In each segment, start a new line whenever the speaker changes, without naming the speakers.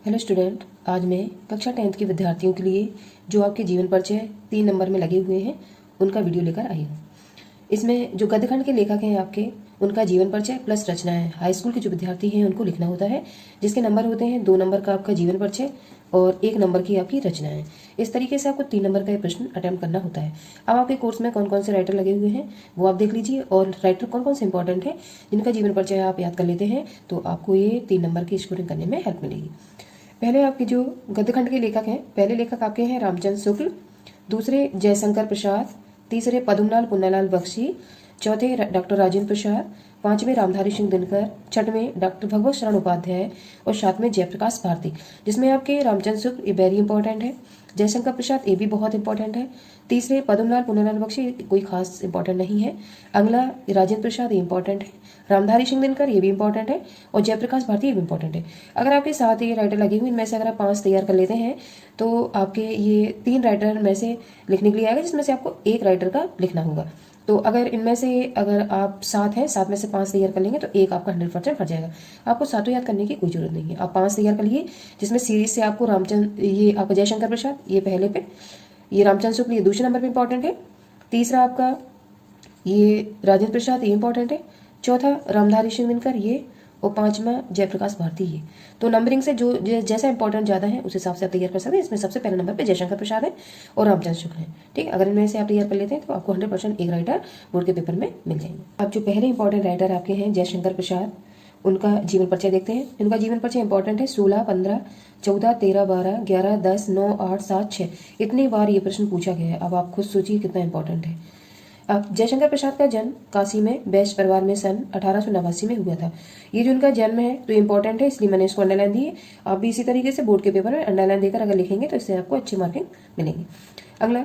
Hello student, आज मैं कक्षा 10th के विद्यार्थियों के लिए जो आपके जीवन परिचय 3 नंबर में लगे हुए हैं उनका वीडियो लेकर आई हूँ। इसमें जो गद्यखंड के लेखक हैं आपके, उनका जीवन परिचय प्लस रचनाएं हाई स्कूल के जो विद्यार्थी हैं उनको लिखना होता है, जिसके नंबर होते हैं 2 नंबर का आपका जीवन परिचय और 1 नंबर की आपकी रचनाएं। इस तरीके से आपको 3 नंबर का ये प्रश्न अटेम्प्ट करना होता है। अब आपके कोर्स में कौन कौन से राइटर लगे हुए हैं वो आप देख लीजिए, और राइटर कौन कौन से इंपॉर्टेंट है जिनका जीवन परिचय आप याद कर लेते हैं तो आपको ये 3 नंबर की स्कोरिंग करने में हेल्प मिलेगी। पहले आपके जो गद्यखंड के लेखक हैं, पहले लेखक आपके हैं रामचंद्र शुक्ल, दूसरे जयशंकर प्रसाद, तीसरे पद्मलाल पुन्नालाल बख्शी, चौथे डॉक्टर राजेंद्र प्रसाद, पांचवें रामधारी सिंह दिनकर, छठवें डॉक्टर भगवत शरण उपाध्याय और सातवें जयप्रकाश भारती। जिसमें आपके रामचंद्र शुक्ल ये वेरी इंपॉर्टेंट है, जयशंकर प्रसाद ये भी बहुत इंपॉर्टेंट है, तीसरे पद्मलाल पुन्नालाल बख्शी कोई खास इंपॉर्टेंट नहीं है, अगला राजेंद्र प्रसाद ये इंपॉर्टेंट है, रामधारी सिंह दिनकर ये भी इंपॉर्टेंट है और जयप्रकाश भारती ये भी इंपॉर्टेंट है। अगर आपके साथ ये राइटर लगे हुए इनमें से अगर आप 5 तैयार कर लेते हैं तो आपके ये 3 राइटर में से लिखने के लिए आएगा, जिसमें से आपको 1 राइटर का लिखना होगा। तो अगर इनमें से अगर आप 7 हैं, 7 में से 5 तैयार कर लेंगे तो 1 आपका 100% फट जाएगा। आपको 7 याद करने की कोई जरूरत नहीं है, आप 5 तैयार कर लिए, जिसमें सीरीज से आपको रामचंद्र ये आपका जयशंकर प्रसाद ये पहले पे, ये रामचंद्र शुक्ल ये दूसरे नंबर पे इंपॉर्टेंट है, तीसरा आपका ये राजेंद्र प्रसाद ये इंपॉर्टेंट है, चौथा रामधारी सिंह दिनकर ये, और पांचवा जयप्रकाश भारती ये। तो नंबरिंग से जो जैसा इंपॉर्टेंट ज़्यादा है उस हिसाब से आप तैयार कर सकते हैं। इसमें सबसे पहले नंबर पे जयशंकर प्रसाद है और रामचंद्र शुक्ल है। ठीक है, अगर इनमें से आप तैयार कर लेते हैं तो आपको 100% 1 राइटर बोर्ड के पेपर में मिल जाएंगे। अब जो पहले इंपॉर्टेंट राइटर आपके हैं जयशंकर प्रसाद, उनका जीवन परिचय देखते हैं। इनका जीवन परिचय इंपॉर्टेंट है। 16, 15, 14, 13, 12, 11, 10, 9, 8, 7, 6 इतनी बार ये प्रश्न पूछा गया है। अब आप खुद सोचिए कितना इंपॉर्टेंट है। अब जयशंकर प्रसाद का जन्म काशी में बैश्य परिवार में सन 1889 में हुआ था। ये जो इनका जन्म है तो इम्पोर्टेंट है, इसलिए मैंने इसको अंडरलाइन दी है। आप भी इसी तरीके से बोर्ड के पेपर में अंडरलाइन देकर अगर लिखेंगे तो इससे आपको अच्छी मार्किंग मिलेंगी। अगला,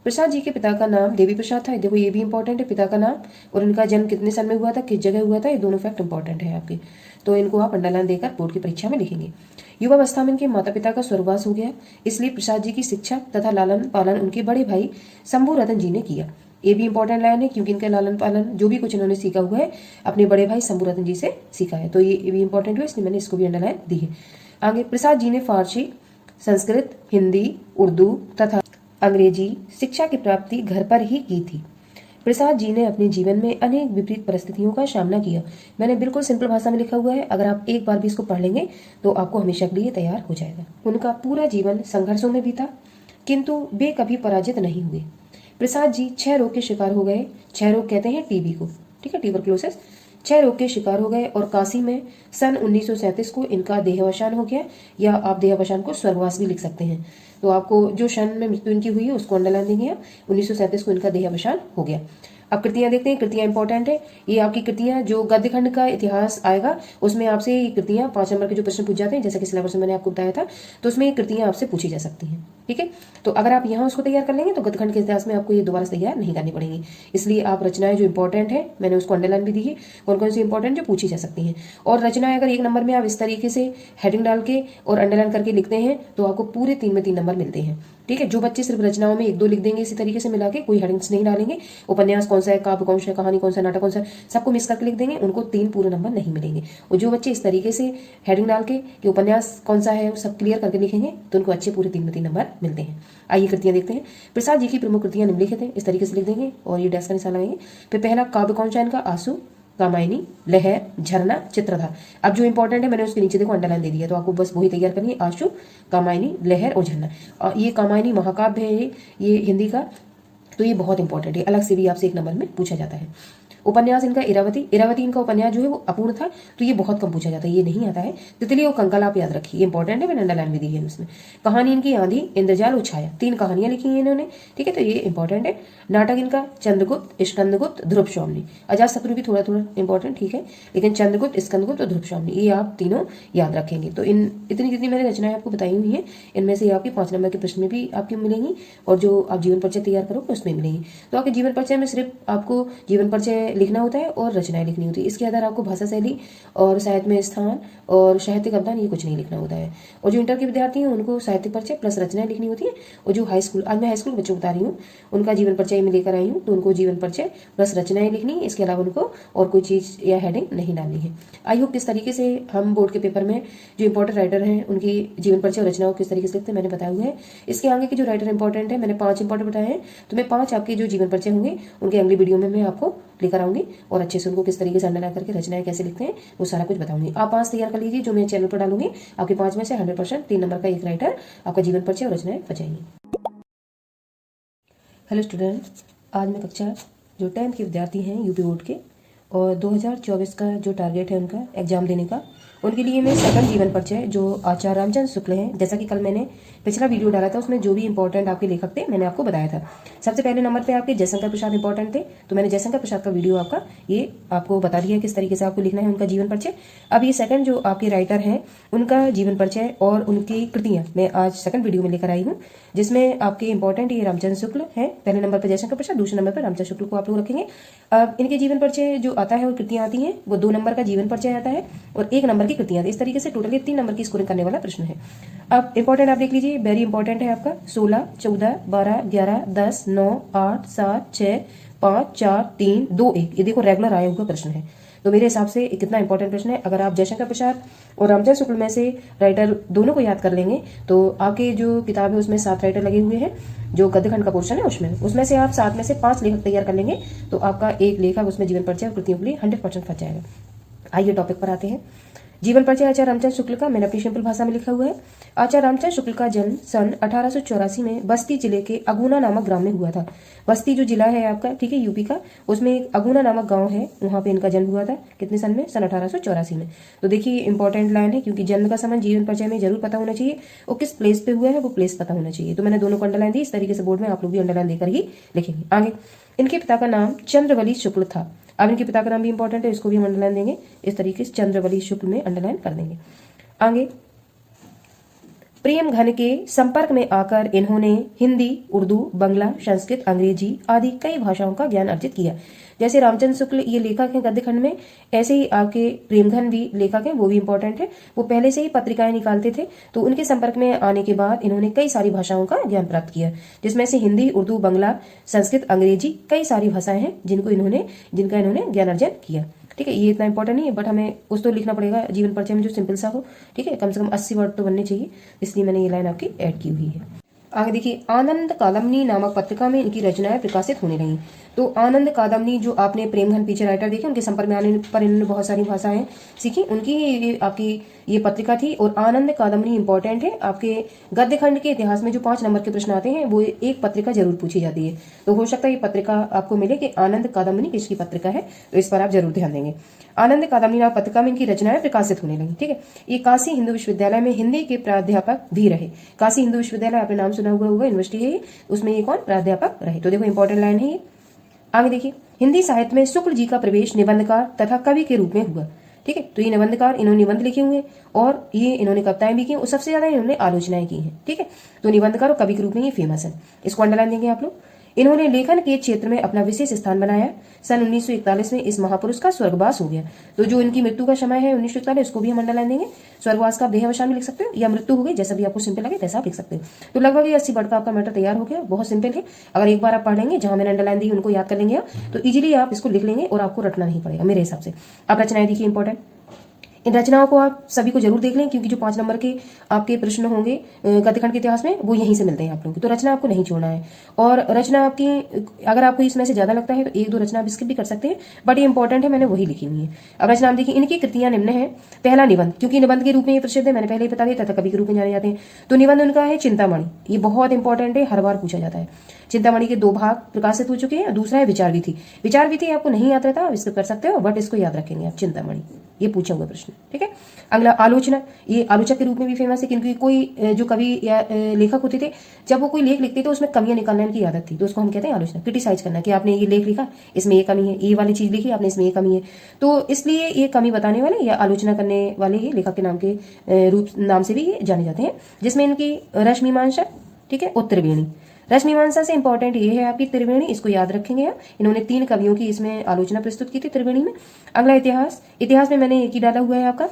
प्रसाद जी के पिता का नाम देवी प्रसाद था। देखो ये भी इंपॉर्टेंट है, पिता का नाम और इनका जन्म कितने साल में हुआ था, किस जगह हुआ था, ये दोनों फैक्ट इंपॉर्टेंट है आपके, तो इनको आप अंडरलाइन देकर बोर्ड की परीक्षा में लिखेंगे। युवावस्था में इनके माता पिता का स्वर्गवास हो गया, इसलिए प्रसाद जी की शिक्षा तथा लालन पालन उनके बड़े भाई शंभू रतन जी ने किया। ये भी इंपॉर्टेंट लाइन है क्योंकि इनका लालन पालन जो भी कुछ इन्होंने सीखा हुआ है अपने बड़े भाई शंभू रतन जी से सीखा है, तो ये भी इंपॉर्टेंट हुआ, इसलिए मैंने इसको भी अंडरलाइन दी है। आगे, प्रसाद जी ने फारसी, संस्कृत, हिंदी, उर्दू तथा अंग्रेजी शिक्षा की प्राप्ति घर पर ही की थी। प्रसाद जी ने अपने जीवन में अनेक विपरीत परिस्थितियों का सामना किया। मैंने बिल्कुल सिंपल भाषा में लिखा हुआ है, अगर आप एक बार भी इसको पढ़ लेंगे तो आपको हमेशा के लिए तैयार हो जाएगा। उनका पूरा जीवन संघर्षों में बीता, किंतु वे कभी पराजित नहीं हुए। प्रसाद जी 6 रोग के शिकार हो गए। 6 रोग कहते हैं टीबी को, ठीक है, ट्यूबरक्लोसिस। 6 रोग के शिकार हो गए और काशी में सन 1937 को इनका देहावसान हो गया, या आप देहावसान को स्वर्गवास भी लिख सकते हैं। तो आपको जो सन में मृत्यु इनकी हुई है उसको अंडरलाइन देंगे आप। 1937 को इनका देहावसान हो गया। अब कृतियां देखते हैं। कृतियां इंपॉर्टेंट है। ये आपकी कृतियां जो गद्यखंड का इतिहास आएगा उसमें आपसे ये कृतियां 5 नंबर के जो प्रश्न पूछ जाते हैं, जैसा कि सिलेबस में मैंने आपको बताया था, तो उसमें ये कृतियां आपसे पूछी जा सकती हैं। ठीक है, तो अगर आप यहाँ उसको तैयार कर लेंगे तो गद्यखंड के इतिहास में आपको ये दोबारा से तैयार नहीं करनी पड़ेगी। इसलिए आप रचनाएं जो इंपॉर्टेंट है मैंने उसको अंडरलाइन भी दी है, कौन कौन सी इंपॉर्टेंट जो पूछी जा सकती हैं। और रचनाएं अगर 1 नंबर में आप इस तरीके से हेडिंग डाल के और अंडरलाइन करके लिखते हैं तो आपको पूरे 3 में 3 नंबर मिलते हैं। ठीक है, जो बच्चे सिर्फ रचनाओं में 1-2 लिख देंगे इसी तरीके से मिला के, कोई हेडिंग्स नहीं डालेंगे, उपन्यास कौन सा है, काव्य कौन सा है, कहानी कौन सा, नाटक कौन सा, सबको मिस करके लिख देंगे, उनको 3 पूरे नंबर नहीं मिलेंगे। और जो बच्चे इस तरीके से हेडिंग डाल के कि उपन्यास कौन सा है सब क्लियर करके लिखेंगे तो उनको अच्छे पूरे 3 में 3 नंबर मिलते हैं। आइए कृतियां देखते हैं। प्रसाद जी की प्रमुख कृतियां निम्नलिखित हैं, इस तरीके से लिख देंगे और ये डैश का निशान लगाएंगे। फिर पहला काव्य कौन सा है इनका, आंसू, कामायनी, लहर, झरना, चित्रधार। अब जो इंपॉर्टेंट है मैंने उसके नीचे देखो अंडरलाइन दे दिया, तो आपको बस वही तैयार करनी है, आंसू, कामायनी, लहर और झरना। और ये कामायनी महाकाव्य है ये हिंदी का, तो ये बहुत इंपॉर्टेंट है, अलग से भी आपसे 1 नंबर में पूछा जाता है। उपन्यास इनका इरावती, इरावती इनका उपन्यास जो है वो अपूर्ण था, तो ये बहुत कम पूछा जाता है, ये नहीं आता है। तितली और कंकाल आप याद रखिए, इंपॉर्टेंट है, मैंने अंडरलाइन भी दी है उसमें। कहानी इनकी आंधी, इंद्रजाल और छाया, 3 कहानियां लिखी हैं इन्होंने, ठीक है, तो ये इंपॉर्टेंट है। नाटक इनका चंद्रगुप्त, स्कंदगुप्त, ध्रुवशौमनी। अजातशत्रु भी थोड़ा थोड़ा इंपॉर्टेंट, ठीक है, लेकिन चंद्रगुप्त, स्कंदगुप्त और ध्रुवशौमनी ये आप तीनों याद रखेंगे। तो इन इतनी जितनी मैंने रचनाएं आपको बताई हुई हैं इनमें से आपके 5 नंबर के प्रश्न में भी आपकी मिलेंगी और जो आप जीवन परिचय तैयार करोगे उसमें मिलेंगी। तो आपके जीवन परिचय में सिर्फ आपको जीवन परिचय लिखना होता है और रचनाएं लिखनी होती है। इसके आधार आपको भाषा शैली और साहित्य में स्थान और साहित्यिक अवदान ये कुछ नहीं लिखना होता है। और जो इंटर के विद्यार्थी हैं उनको साहित्यिक परिचय प्लस रचनाएं लिखनी होती है। और जो हाई स्कूल, आज मैं हाई स्कूल बच्चों बता रही हूँ, उनका जीवन परिचय में लेकर आई हूँ, तो उनको जीवन परिचय प्लस रचनाएं लिखनी है। इसके अलावा उनको और कोई चीज़ या हेडिंग नहीं डालनी है। आई होप किस तरीके से हम बोर्ड के पेपर में जो इंपॉर्टेंट राइटर हैं उनकी जीवन परिचय और रचनाओं किस तरीके से लिखते हैं मैंने बताया हुआ है। इसके आगे के जो राइटर इंपॉर्टेंट है, मैंने 5 इंपॉर्टेंट बताए हैं, तो मैं 5 आपके जो जीवन परिचय होंगे उनके अगली वीडियो में मैं आपको लेकर आऊंगी और अच्छे से उनको किस तरीके से अंडरलाइन करके रचनाएं कैसे लिखते हैं वो सारा कुछ बताऊंगी। आप 5 तैयार कर लीजिए जो मैं चैनल पर डालूंगी। आपके 5 में से 100% 3 नंबर का एक राइटर आपका जीवन परिचय और रचनाएं बचाएंगे। हेलो स्टूडेंट, आज मैं कक्षा जो 10th के विद्यार्थी हैं यूपी बोर्ड के और 2024 का जो टारगेट है उनका एग्जाम देने का, उनके लिए मैं सेकंड जीवन परिचय जो आचार्य रामचंद्र शुक्ल हैं, जैसा कि कल मैंने पिछला वीडियो डाला था उसमें जो भी इंपॉर्टेंट आपके लेखक थे मैंने आपको बताया था। सबसे पहले नंबर पे आपके जयशंकर प्रसाद इंपॉर्टेंट थे, तो मैंने जयशंकर प्रसाद का वीडियो आपका ये आपको बता दिया किस तरीके से आपको लिखना है उनका जीवन परिचय। अब ये सेकंड जो आपके राइटर हैं उनका जीवन परिचय और उनकी कृतियां मैं आज सेकंड वीडियो में लेकर आई हूँ, जिसमें आपके इंपॉर्टेंट ये रामचंद्र शुक्ल है। पहले नंबर पर जयशंकर प्रसाद, दूसरे नंबर पर रामचंद्र शुक्ल को आप लोग रखेंगे। अब इनके जीवन परिचय जो आता है और कृतियां आती हैं वो 2 नंबर का जीवन परिचय आता है और 1 नंबर की कृतियां। इस तरीके से टोटली 3 नंबर की स्कोरिंग करने वाला प्रश्न है। अब इंपॉर्टेंट आप देख लीजिए, वेरी इंपॉर्टेंट है आपका 16, 14, 12, 11, 10, 9, 8, 7, 6, 5, 4, 3, 2, 1। ये देखो रेगुलर आया हुआ प्रश्न है, तो मेरे हिसाब से कितना इंपॉर्टेंट प्रश्न है। अगर आप जयशंकर प्रसाद और रामचंद्र शुक्ल में से राइटर दोनों को याद कर लेंगे तो आपके जो किताब है उसमें 7 राइटर लगे हुए हैं, जो गद्यखंड का पोर्शन है उसमें से आप 7 में से 5 लेखक तैयार कर लेंगे तो आपका एक लेखक उसमें जीवन परिचय और कृतियों के लिए 100% फंस जाएगा। आइए टॉपिक पर आते हैं। जीवन परिचय आचार्य रामचंद्र शुक्ल का मैंने अपनी सिंपल भाषा में लिखा हुआ है। आचार्य रामचंद्र शुक्ल का जन्म सन 1884 में बस्ती जिले के अगुना नामक ग्राम में हुआ था। बस्ती जो जिला है आपका, ठीक है, यूपी का, उसमें एक अगुना नामक गांव है, वहां पे इनका जन्म हुआ था। कितने सन में? सन 1884 में। तो देखिए इंपॉर्टेंट लाइन है, क्योंकि जन्म का समय जीवन परिचय में जरूर पता होना चाहिए और किस प्लेस पे हुआ है वो प्लेस पता होना चाहिए। तो मैंने दोनों को अंडरलाइन दी। इस तरीके से बोर्ड में आप लोग भी अंडरलाइन देकर ही लिखेंगे। आगे, इनके पिता का नाम चंद्रवली शुक्ल था। अब इनके पिता का नाम भी इंपॉर्टेंट है, इसको भी हम अंडरलाइन देंगे। इस तरीके से चंद्रवली शुक्ल में अंडरलाइन कर देंगे। आगे, प्रेम घन के संपर्क में आकर इन्होंने हिंदी, उर्दू, बंगला, संस्कृत, अंग्रेजी आदि कई भाषाओं का ज्ञान अर्जित किया। जैसे रामचंद्र शुक्ल ये लेखक हैं गद्यखंड में, ऐसे ही आपके प्रेमघन भी लेखक हैं, वो भी इंपॉर्टेंट है। वो पहले से ही पत्रिकाएं निकालते थे, तो उनके संपर्क में आने के बाद इन्होंने कई सारी भाषाओं का ज्ञान प्राप्त किया, जिसमें से हिंदी, उर्दू, बंगला, संस्कृत, अंग्रेजी कई सारी भाषाएं हैं जिनका इन्होंने ज्ञान अर्जन किया। ठीक है, ये इतना इंपॉर्टेंट नहीं है, बट हमें उस तो लिखना पड़ेगा जीवन परिचय में जो सिंपल सा हो। ठीक है, कम से कम 80 वर्ड तो बनने चाहिए, इसलिए मैंने ये लाइन आपकी ऐड की हुई है। आगे देखिए, आनंद कादम्बनी नामक पत्रिका में इनकी रचनाएं प्रकाशित होने लगी। तो आनंद कादम्बनी जो आपने प्रेमघन पीछे राइटर देखे, उनके संपर्क में आने पर इन्होंने बहुत सारी भाषाएं सीखी, उनकी आपकी ये पत्रिका थी। और आनंद कादम्बनी इंपॉर्टेंट है, आपके गद्यखंड के इतिहास में जो 5 नंबर के प्रश्न आते हैं वो एक पत्रिका जरूर पूछी जाती है। तो हो सकता है ये पत्रिका आपको मिले कि आनंद कादम्बनी किसकी पत्रिका है, तो इस पर आप जरूर ध्यान देंगे। आनंद कादम्बनी नामक पत्रिका में इनकी रचनाएं प्रकाशित होने लगी। ठीक है, ये काशी हिंदू विश्वविद्यालय में हिंदी के प्राध्यापक भी रहे। काशी हिंदू विश्वविद्यालय आपने नाम सुना हुआ होगा, यूनिवर्सिटी है, उसमें ये कौन प्राध्यापक रहे। तो देखो इंपॉर्टेंट लाइन है ये। आगे देखिए, हिंदी साहित्य में शुक्ल जी का प्रवेश निबंधकार तथा कवि के रूप में हुआ। ठीक है, तो ये निबंधकार, इन्होंने निबंध लिखे हुए और ये इन्होंने कविताएं भी की और सबसे ज्यादा इन्होंने आलोचनाएं की हैं। ठीक है, तो निबंधकार और कवि के रूप में ये फेमस है, इसको अंडरलाइन देंगे आप लोग। इन्होंने लेखन के क्षेत्र में अपना विशेष स्थान बनाया। सन 1941 में इस महापुरुष का स्वर्गवास हो गया। तो जो इनकी मृत्यु का समय है 1941, उसको भी हम अंडरलाइन देंगे। स्वर्गवास का देहावसान भी लिख सकते हो या मृत्यु हो गई, जैसा भी आपको सिंपल लगे वैसा आप लिख सकते हो। तो लगभग ये 80 वर्ड का आपका मैटर तैयार हो गया, बहुत सिंपल है। अगर एक बार आप पढ़ लेंगे, जहां मैंने अंडरलाइन दी उनको याद कर लेंगे तो इजीली आप इसको लिख लेंगे और आपको रटना नहीं पड़ेगा मेरे हिसाब से। आप रचनाएं देखिए इंपॉर्टेंट, इन रचनाओं को आप सभी को जरूर देख लें, क्योंकि जो 5 नंबर के आपके प्रश्न होंगे गद्यखंड के इतिहास में वो यहीं से मिलते हैं आप लोगों को। तो रचना आपको नहीं छोड़ना है। और रचना आपकी, अगर आपको इसमें से ज्यादा लगता है तो 1-2 रचना आप स्किप भी कर सकते हैं, बट ये इंपॉर्टेंट है, मैंने वही लिखी हुई है। अब रचना देखिए, इनकी कृतियां निम्न है। पहला निबंध, क्योंकि निबंध के रूप में ये प्रसिद्ध है, मैंने पहले ही बता दिया था, कवि के रूप में जाने जाते हैं। तो निबंध उनका है चिंतामणि, ये बहुत इंपॉर्टेंट है, हर बार पूछा जाता है। चिंतामणि के 2 भाग प्रकाशित हो चुके हैं। दूसरा है विचार विधि। विचार विधि आपको नहीं याद रहता, इसको कर सकते हो, बट इसको याद रखेंगे आप, चिंतामणि, ये पूछा हुआ प्रश्न। ठीक है, अगला आलोचना, ये आलोचक के रूप में भी फेमस है, क्योंकि कोई जो कवि या लेखक होते थे, जब वो कोई लेख लिखते थे उसमें कमियां निकालने की आदत थी, तो उसको हम कहते हैं आलोचना, क्रिटिसाइज करना कि आपने ये लेख लिखा, इसमें ये कमी है, ये वाली चीज लिखी आपने, इसमें ये कमी है। तो इसलिए ये कमी बताने वाले या आलोचना करने वाले ही लेखक के नाम के नाम से भी ये जाने जाते हैं। जिसमें इनकी रश्मिमांसा, ठीक है, और त्रिवेणी। रश्मिमांसा से इंपॉर्टेंट ये है आपकी त्रिवेणी, इसको याद रखेंगे आप। इन्होंने 3 कवियों की इसमें आलोचना प्रस्तुत की थी त्रिवेणी में। अगला इतिहास, इतिहास में मैंने एक ही डाला हुआ है आपका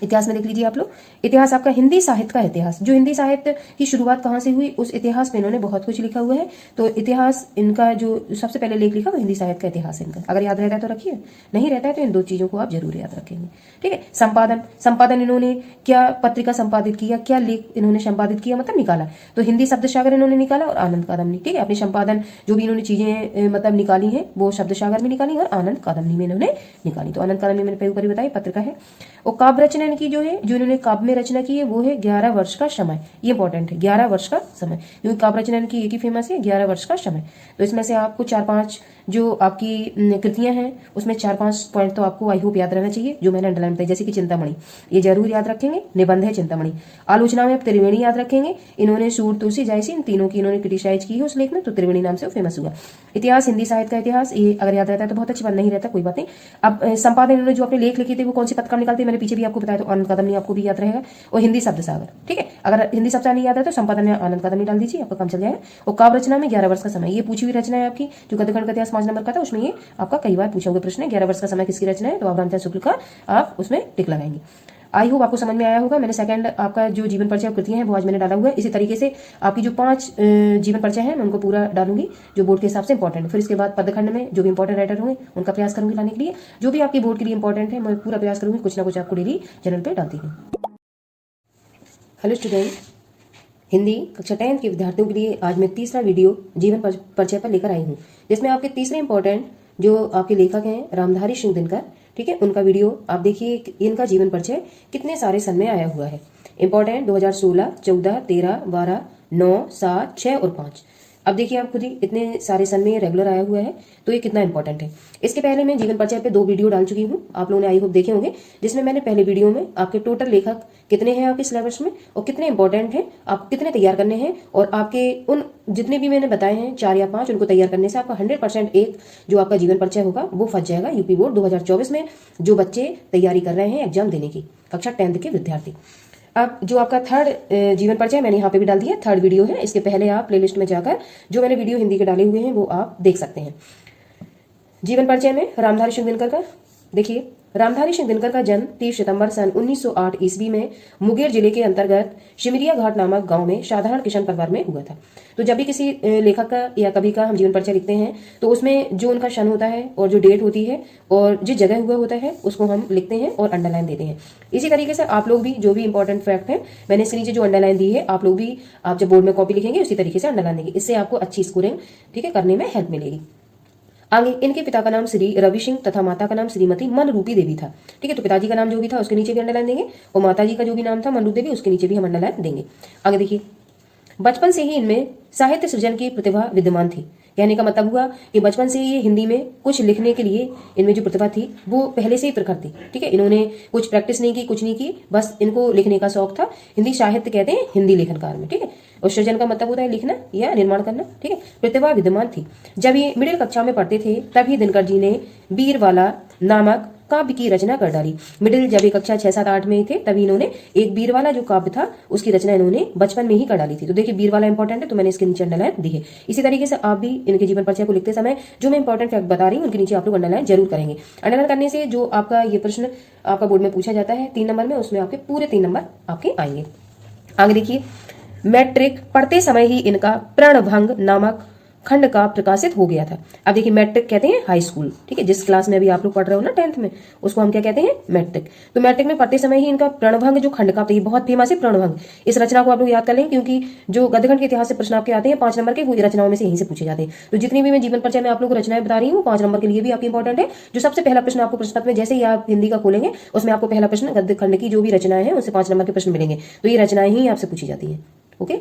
इतिहास में देख लीजिए आप लोग, इतिहास आपका हिंदी साहित्य का इतिहास, जो हिंदी साहित्य की शुरुआत कहाँ से हुई उस इतिहास में इन्होंने बहुत कुछ लिखा हुआ है। तो इतिहास इनका जो सबसे पहले लेख लिखा वो हिंदी साहित्य का इतिहास है इनका। अगर याद रहता है तो रखिए, नहीं रहता है तो इन दो चीजों को आप जरूर याद रखेंगे। ठीक है। संपादन, संपादन इन्होंने क्या पत्रिका संपादित किया, क्या लेख इन्होंने संपादित किया मतलब निकाला, तो हिंदी शब्द सागर इन्होंने निकाला और आनंद कादम्बनी। ठीक है। अपने संपादन जो भी इन्होंने चीजें मतलब निकाली है वो शब्द सागर में निकाली और आनंद कादम्बनी में इन्होंने निकाली। तो आनंद कादम्बनी मैंने ऊपर ही बताई पत्रिका है। और काव्य रचना इनकी जो है, जो इन्होंने काव्य में रचना की है वो है 11 वर्ष का समय। ये इंपॉर्टेंट है, 11 वर्ष का समय, क्योंकि काव्य रचना इनकी एक ही फेमस है, 11 वर्ष का समय। तो इसमें से आपको 4-5 जो आपकी कृतियां हैं उसमें 4-5 पॉइंट तो आपको आई होप याद रहना चाहिए, जो मैंने अंडरलाइन बताई, जैसे कि चिंतामणि, ये जरूर याद रखेंगे, निबंध है चिंतामणि। आलोचना में आप त्रिवेणी याद रखेंगे, इन्होंने सूर, तुलसी, जायसी इन तीनों की इन्होंने क्रिटिसाइज की है उस लेख में, तो त्रिवेणी नाम से वो फेमस हुआ। इतिहास हिंदी साहित्य का इतिहास, ये अगर याद रहता है तो बहुत अच्छी बात, नहीं रहता कोई बात नहीं। अब संपादन इन्होंने जो अपने लेख लिखे थे वो कौन सी पत्रिका निकालते मैंने पीछे भी आपको बताया, तो आनंद कादम्बनी आपको भी याद रहेगा। और हिंदी शब्द सागर, ठीक है, अगर हिंदी शब्द नहीं याद है तो संपादन में आनंद कादम्बनी डाल दीजिए, आपका काम चल जाएगा। और काव्य रचना में 11 वर्ष का समय, ये पूछी हुई रचना है आपकी, जो गद्यखंड का इतिहास 5 नंबर का था उसमें ये आपका कई बार पूछा हुआ प्रश्न है। 11 वर्ष का समय किसकी रचना है, तो आप रामचंद्र शुक्ल का आप उसमें टिक लगाएंगे। आई होप आपको समझ में आया होगा। मैंने सेकंड आपका जो जीवन परिचय कृतियां हैं वो आज मैंने डाला हुआ है। इसी तरीके से आपकी जो 5 जीवन परिचय हैं मैं उनको पूरा डालूंगी जो बोर्ड के हिसाब से इंपॉर्टेंट है। फिर इसके बाद पदखंड में जो भी इंपॉर्टेंट राइटर होंगे उनका प्रयास करूंगी लाने के लिए, जो भी आपकी बोर्ड के लिए इंपॉर्टेंट है मैं पूरा प्रयास करूंगी, कुछ ना कुछ आपको डेली चैनल पर डालती हूँ। हेलो स्टूडेंट, हिंदी कक्षा 10 के विद्यार्थियों के लिए आज मैं तीसरा वीडियो जीवन परिचय पर लेकर आई हूँ, जिसमें आपके तीसरे इंपॉर्टेंट जो आपके लेखक हैं रामधारी सिंह दिनकर, ठीक है, उनका वीडियो आप देखिए। इनका जीवन परिचय कितने सारे सन में आया हुआ है। इंपॉर्टेंट 2016, 14, 13, 12, 9, 7, 6 और 5। अब देखिए आप खुद ही इतने सारे सन में रेगुलर आया हुआ है, तो ये कितना इंपॉर्टेंट है। इसके पहले मैं जीवन परिचय पे 2 वीडियो डाल चुकी हूँ, आप लोगों ने आई होप देखे होंगे, जिसमें मैंने पहले वीडियो में आपके टोटल लेखक कितने हैं आपके सिलेबस में और कितने इंपॉर्टेंट हैं, आप कितने तैयार करने हैं, और आपके उन जितने भी मैंने बताए हैं 4 या 5 उनको तैयार करने से आपका 100% एक जो आपका जीवन परिचय होगा वो फंस जाएगा यूपी बोर्ड 2024 में, जो बच्चे तैयारी कर रहे हैं एग्जाम देने की, कक्षा 10 के विद्यार्थी। अब जो आपका थर्ड जीवन परिचय मैंने यहाँ पे भी डाल दिया, थर्ड वीडियो है, इसके पहले आप प्लेलिस्ट में जाकर जो मैंने वीडियो हिंदी के डाले हुए हैं वो आप देख सकते हैं। जीवन परिचय में रामधारी सिंह दिनकर का देखिए, रामधारी सिंह दिनकर का जन्म 30 सितंबर सन 1908 ईस्वी में मुंगेर जिले के अंतर्गत शिमरिया घाट नामक गांव में साधारण किसान परिवार में हुआ था। तो जब भी किसी लेखक का या कवि का हम जीवन परिचय लिखते हैं तो उसमें जो उनका सन होता है और जो डेट होती है और जिस जगह हुआ होता है उसको हम लिखते हैं और अंडरलाइन देते हैं। इसी तरीके से आप लोग भी जो भी इंपॉर्टेंट फैक्ट है मैंने इसके नीचे जो अंडरलाइन दी है, आप लोग भी आप जब बोर्ड में कॉपी लिखेंगे उसी तरीके से अंडरलाइन देंगे, इससे आपको अच्छी स्कोरिंग ठीक है करने में हेल्प मिलेगी। आगे इनके पिता का नाम श्री रवि सिंह तथा माता का नाम श्रीमती मनरूपी देवी था। ठीक है, तो पिताजी का नाम जो भी था उसके नीचे भी अंडरलाइन देंगे और माताजी का जो भी नाम था मनरूपी देवी उसके नीचे भी हम अंडरलाइन देंगे। आगे देखिए, बचपन से ही इनमें साहित्य सृजन की प्रतिभा विद्यमान थी। कहने का मतलब हुआ कि बचपन से ये हिंदी में कुछ लिखने के लिए इनमें जो प्रतिभा थी वो पहले से ही प्रखर थी। ठीक है, इन्होंने कुछ प्रैक्टिस नहीं की, कुछ नहीं की, बस इनको लिखने का शौक था। हिंदी साहित्य कहते हैं हिंदी लेखनकार में। ठीक है, और सृजन का मतलब होता है लिखना या निर्माण करना। ठीक है, प्रतिभा विद्यमान थी। जब ये मिडिल कक्षा में पढ़ते थे तभी दिनकर जी ने बीरवाला नामक काव्य की रचना कर डाली। मिडिल जब ये कक्षा 6, 7, 8 में थे तभी इन्होंने एक बीरवाला जो काव्य था उसकी रचना इन्होंने बचपन में ही कर डाली थी। तो देखिए बीरवाला इंपॉर्टेंट है, तो मैंने इसके नीचे अंडरलाइन दी है। इसी तरीके से आप भी इनके जीवन परिचय को लिखते समय जो मैं इंपॉर्टेंट फैक्ट बता रही हूँ उनके नीचे आप लोग अंडरलाइन जरूर करेंगे। अंडरलाइन करने से जो आपका ये प्रश्न आपका बोर्ड में पूछा जाता है 3 नंबर में, उसमें आपके पूरे 3 नंबर आपके आएंगे। आगे देखिए, मैट्रिक पढ़ते समय ही इनका प्रणभंग नामक खंड का प्रकाशित हो गया था। अब देखिए मैट्रिक कहते हैं हाई स्कूल। ठीक है, जिस क्लास में अभी आप लोग पढ़ रहे हो ना 10th में, उसको हम क्या कहते हैं, मैट्रिक। तो मैट्रिक में पढ़ते समय ही इनका प्रणभंग जो खंड का, तो ये बहुत फेमस है प्रणभंग। इस रचना को आप लोग याद कर लें, क्योंकि जो गद्यखंड के इतिहास से प्रश्न आपके आते हैं 5 नंबर के, वो रचनाओं में से यहीं से पूछे जाते हैं। तो जितनी भी मैं जीवन परिचय में आप लोग को रचनाएं बता रही हूँ 5 नंबर के लिए भी आपकी इंपॉर्टेंट है। जो सबसे पहला प्रश्न आपको प्रश्न पत्र में जैसे ही आप हिंदी का खोलेंगे उसमें आपको पहला प्रश्न गद्यखंड की जो भी रचनाएं हैं उससे 5 नंबर के प्रश्न मिलेंगे। तो ये रचनाएं ही आपसे पूछी जाती है। ओके,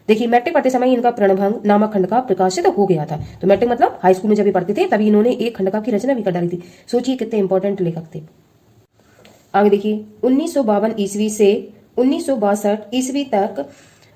देखिए मैट्रिक पढ़ते समय इनका प्रणभंग नामक खंड का प्रकाशित हो गया था। तो मैट्रिक मतलब हाई स्कूल में जब ये पढ़ते थे तभी इन्होंने एक खंडका की रचना भी कर डाली थी। सोचिए कितने इंपॉर्टेंट लेखक थे। आगे देखिए, 1952 ईस्वी से 1962 ईस्वी तक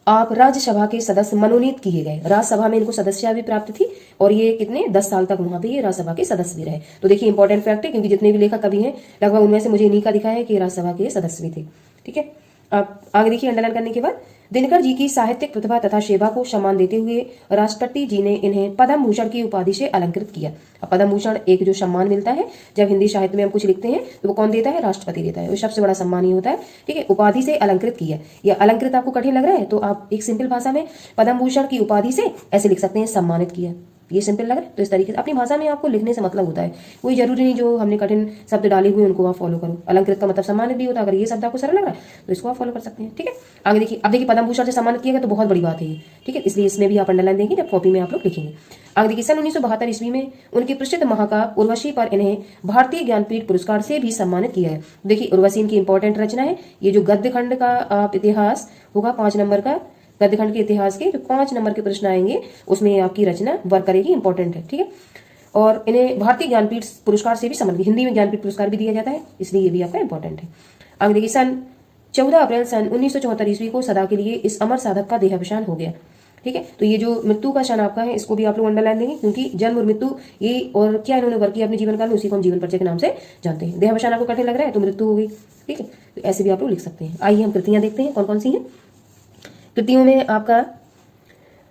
आप राज्यसभा के सदस्य मनोनीत किए गए। राज्यसभा में इनको सदस्यता भी प्राप्त थी और ये कितने 10 साल तक वहां पे ये राज्यसभा के सदस्य भी रहे। तो देखिए इंपॉर्टेंट फैक्ट है, क्योंकि जितने भी लेखक कवि हैं लगभग उनमें से मुझे इन्हीं का दिखा है कि राज्यसभा के सदस्य भी थे। ठीक है, आप आगे देखिए अंडरलाइन करने के बाद, दिनकर जी की साहित्यिक प्रतिभा तथा सेवा को सम्मान देते हुए राष्ट्रपति जी ने इन्हें पद्म भूषण की उपाधि से अलंकृत किया। अब पद्म भूषण एक जो सम्मान मिलता है जब हिंदी साहित्य में हम कुछ लिखते हैं तो वो कौन देता है? राष्ट्रपति देता है। वो सबसे बड़ा सम्मान ये होता है, ठीक है। उपाधि से अलंकृत किया, या अलंकृत आपको कठिन लग रहा है तो आप एक सिंपल भाषा में पद्म भूषण की उपाधि से ऐसे लिख सकते हैं, सम्मानित किया। ये सिंपल लग रहा है तो इस तरीके से अपनी भाषा में आपको लिखने से मतलब होता है, कोई जरूरी नहीं जो हमने कठिन शब्द डाले हुए उनको आप फॉलो करो। अलंकृत का मतलब सम्मानित भी होता है, अगर ये शब्द आपको सरल लग रहा है तो इसको आप फॉलो कर सकते हैं, ठीक है। आगे देखिए, अब देखिए पद्म भूषण से सम्मानित किया गया तो बहुत बड़ी बात है ये, ठीक है, इसलिए इसमें भी आप अंडरलाइन देंगे जब कॉपी में आप लोग लिखेंगे। आगे देखिए, सन 1972 ईस्वी में उनके प्रसिद्ध महाकाव्य उर्वशी पर इन्हें भारतीय ज्ञानपीठ पुरस्कार से भी सम्मानित किया है। देखिए उर्वशी इनकी इंपॉर्टेंट रचना है। ये जो गद्य खंड का आप इतिहास होगा 5 नंबर का, गद्यखंड के इतिहास के जो 5 नंबर के प्रश्न आएंगे उसमें आपकी रचना वर्क करेगी, इंपॉर्टेंट है, ठीक है। और इन्हें भारतीय ज्ञानपीठ पुरस्कार से भी सम्मानित, हिंदी में ज्ञानपीठ पुरस्कार भी दिया जाता है, इसलिए ये भी आपका इंपॉर्टेंट है। आगे देखिए, सन 14 अप्रैल सन 1974 ईस्वी को सदा के लिए इस अमर साधक का देहावसान हो गया, ठीक है। तो ये जो मृत्यु का क्षण आपका है इसको भी आप लोग अंडरलाइन देंगे, क्योंकि जन्म और मृत्यु ये और क्या इन्होंने वर्क किया अपने जीवन काल में, उसी को हम जीवन परिचय के नाम से जानते हैं। देहावसान आपको कठिन लग रहा है तो मृत्यु हो गई, ठीक है, तो ऐसे भी आप लोग लिख सकते हैं। आइए हम कृतियां देखते हैं कौन कौन सी हैं। कृतियों में आपका,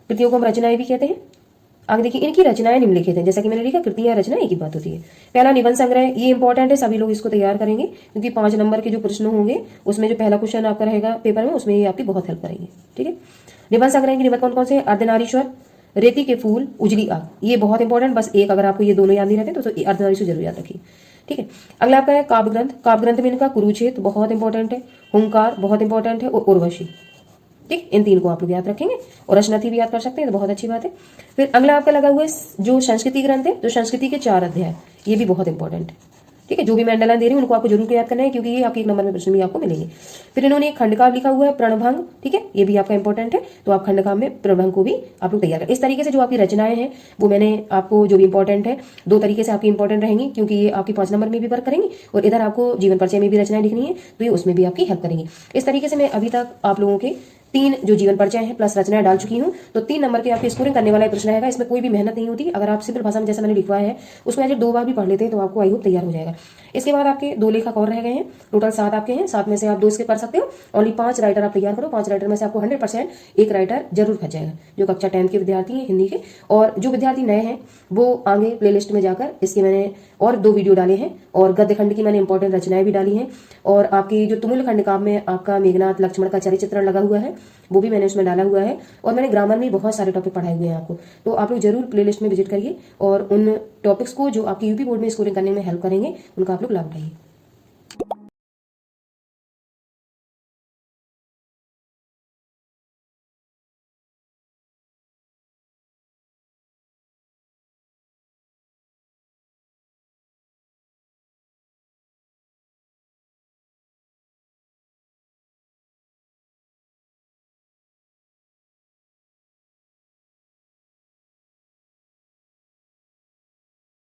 कृतियों को हम रचनाएं भी कहते हैं। आगे देखिए, इनकी रचनाएं निम्नलिखित हैं, जैसा कि मैंने लिखा कृतियां रचना एक ही बात होती है। पहला निबंध संग्रह, ये इंपॉर्टेंट है, सभी लोग इसको तैयार करेंगे क्योंकि 5 नंबर के जो प्रश्न होंगे उसमें जो पहला क्वेश्चन आपका रहेगा पेपर में उसमें ये आपकी बहुत हेल्प करेंगे, ठीक है। निबंध संग्रह के निबंध कौन कौन से? अर्धनारीश्वर, रेती के फूल, उजली आग, ये बहुत इंपॉर्टेंट, बस एक अगर आपको ये दोनों याद नहीं रहते तो अर्धनारीश्वर जरूर याद रखिए, ठीक है। अगला आपका है काव्य ग्रंथ। काव्य ग्रंथ में इनका कुरुक्षेत्र बहुत इंपॉर्टेंट है, हुंकार बहुत इंपॉर्टेंट है, और उर्वशी, ठीक, इन 3 को आप लोग याद रखेंगे और रचनाथी भी याद कर सकते हैं तो बहुत अच्छी बात है। फिर अगला आपका लगा हुआ है जो संस्कृति ग्रंथ है, तो संस्कृति के 4 अध्याय, ये भी बहुत इंपॉर्टेंट है, ठीक है। जो भी मैं अंडरलाइन दे रही हूँ उनको आपको जरूर याद करना है क्योंकि ये आपके 1 नंबर में प्रश्न भी आपको मिलेंगे। फिर इन्होंने एक खंडकाव्य लिखा हुआ है प्रणभंग, ठीक है, ये भी आपका इंपॉर्टेंट है, तो आप खंडकाव्य में प्रणभंग को भी आप लोग तैयार करें। इस तरीके से जो आपकी रचनाएं हैं वो मैंने आपको जो भी इंपॉर्टेंट है 2 तरीके से आपकी इंपॉर्टेंट रहेंगी, क्योंकि ये आपकी 5 नंबर में भी वर्क करेंगी और इधर आपको जीवन परिचय में भी रचनाएं लिखनी है तो ये उसमें भी आपकी हेल्प करेंगी। इस तरीके से मैं अभी तक आप लोगों के 3 जो जीवन परिचय है प्लस रचनाएं डाल चुकी हूँ, तो 3 नंबर के आपकी स्कोरिंग करने वाला प्रश्न रहेगा। इसमें कोई भी मेहनत नहीं होती, अगर आप सिंपल भाषा में जैसा मैंने लिखवाया है उसको ऐसे 2 बार भी पढ़ लेते हैं तो आपको आई होप तैयार हो जाएगा। इसके बाद आपके 2 लेखक और रह गए हैं, टोटल 7 आपके हैं, 7 में से आप 2 स्किप कर सकते हो, ओनली 5 राइटर आप तैयार करो। 5 राइटर में से आपको 100% एक राइटर जरूर खच जाएगा, जो कक्षा 10 के विद्यार्थी हैं हिंदी के, और जो विद्यार्थी नए हैं वो आगे प्लेलिस्ट में जाकर इसके मैंने और 2 वीडियो डाले हैं, और गद्य खंड की मैंने इंपॉर्टेंट रचनाएं भी डाली हैं, और आपकी जो तुमुल खंड काव्य में आपका मेघनाथ लक्ष्मण का चरित्र चित्रण लगा हुआ है वो भी मैंने उसमें डाला हुआ है, और मैंने ग्रामर में बहुत सारे टॉपिक पढ़ाए हुए हैं आपको, तो आप लोग जरूर प्लेलिस्ट में विजिट करिए और उन टॉपिक्स को जो आपकी यूपी बोर्ड में स्कोरिंग करने में हेल्प करेंगे उनका आप लोग लाभ उठाइए।